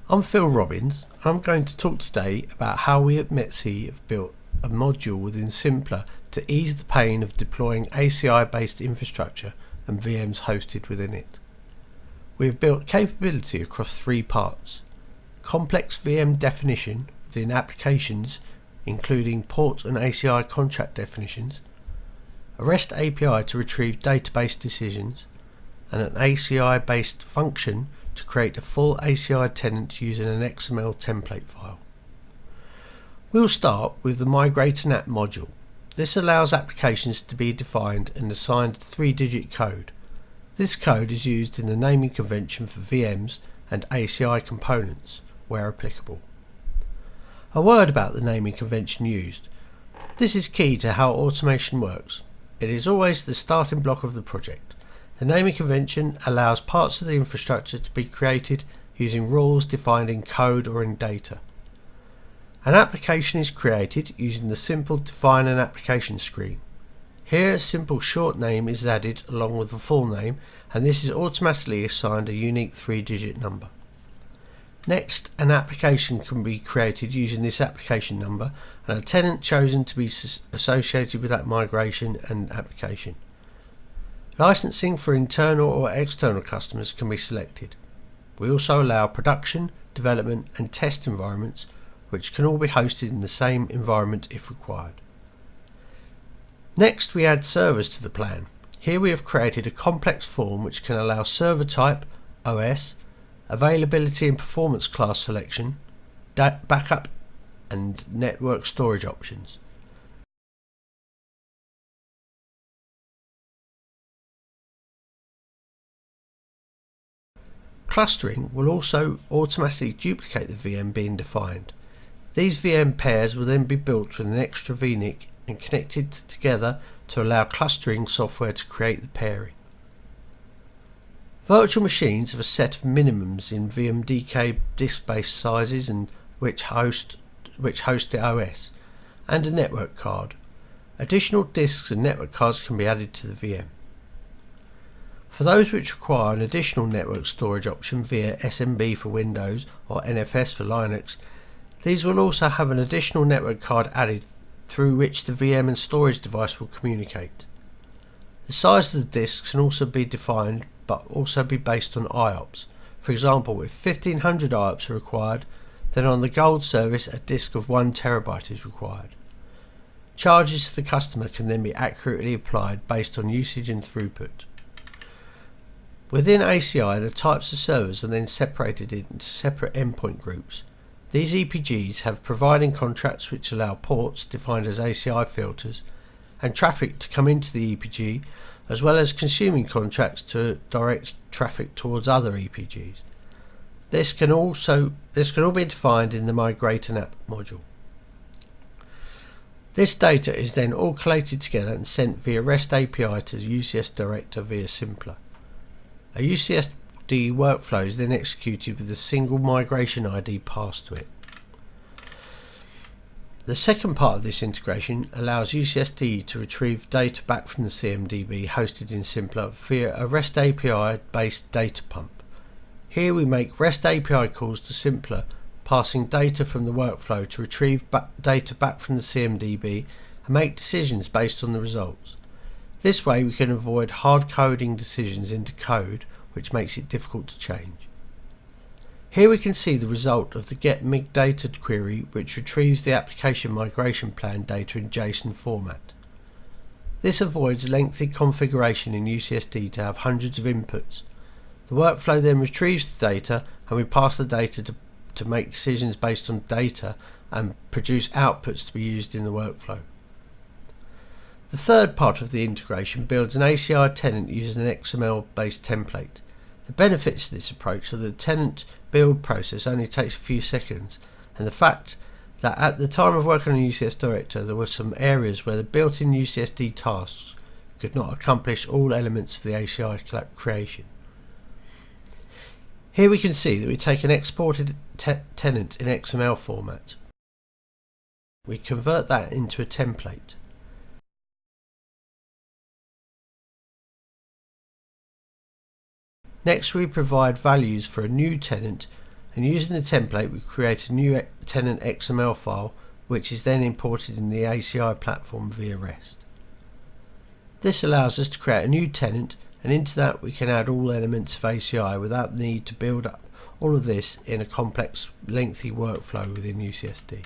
I'm Phil Robbins, and I'm going to talk today about how we at Metsi have built a module within Simpla to ease the pain of deploying ACI-based infrastructure and VMs hosted within it. We have built capability across three parts: complex VM definition within applications, including port and ACI contract definitions, a REST API to retrieve database decisions, and an ACI-based function to create a full ACI tenant using an XML template file. We'll start with the Migrate an App module. This allows applications to be defined and assigned 3-digit code. This code is used in the naming convention for VMs and ACI components, where applicable. A word about the naming convention used. This is key to how automation works. It is always the starting block of the project. The naming convention allows parts of the infrastructure to be created using rules defined in code or in data. An application is created using the simple define an application screen. Here a simple short name is added along with the full name, and this is automatically assigned a unique 3-digit number. Next, an application can be created using this application number and a tenant chosen to be associated with that migration and application. Licensing for internal or external customers can be selected. We also allow production, development and test environments, which can all be hosted in the same environment if required. Next, we add servers to the plan. Here we have created a complex form which can allow server type, OS, availability and performance class selection, backup and network storage options. Clustering will also automatically duplicate the VM being defined. These VM pairs will then be built with an extra VNIC and connected together to allow clustering software to create the pairing. Virtual machines have a set of minimums in VMDK disk space sizes and which host the OS, and a network card. Additional disks and network cards can be added to the VM. For those which require an additional network storage option via SMB for Windows or NFS for Linux, these will also have an additional network card added through which the VM and storage device will communicate. The size of the disks can also be defined but also be based on IOPS. For example, if 1500 IOPS are required, then on the Gold service a disk of 1 TB is required. Charges to the customer can then be accurately applied based on usage and throughput. Within ACI, the types of servers are then separated into separate endpoint groups. These EPGs have providing contracts which allow ports defined as ACI filters and traffic to come into the EPG, as well as consuming contracts to direct traffic towards other EPGs. This can all be defined in the Migrate an App module. This data is then all collated together and sent via REST API to the UCS director via Simpla. A UCSD workflow is then executed with a single migration ID passed to it. The second part of this integration allows UCSD to retrieve data back from the CMDB hosted in Simpla via a REST API based data pump. Here we make REST API calls to Simpla, passing data from the workflow to retrieve data back from the CMDB and make decisions based on the results. This way we can avoid hard coding decisions into code, which makes it difficult to change. Here we can see the result of the get mig data query, which retrieves the application migration plan data in JSON format. This avoids lengthy configuration in UCSD to have hundreds of inputs. The workflow then retrieves the data and we pass the data to make decisions based on data and produce outputs to be used in the workflow. The third part of the integration builds an ACI tenant using an XML based template. The benefits of this approach are that the tenant build process only takes a few seconds, and the fact that at the time of working on UCS Director there were some areas where the built-in UCSD tasks could not accomplish all elements of the ACI creation. Here we can see that we take an exported tenant in XML format. We convert that into a template. Next we provide values for a new tenant and using the template we create a new tenant XML file which is then imported in the ACI platform via REST. This allows us to create a new tenant, and into that we can add all elements of ACI without the need to build up all of this in a complex, lengthy workflow within UCSD.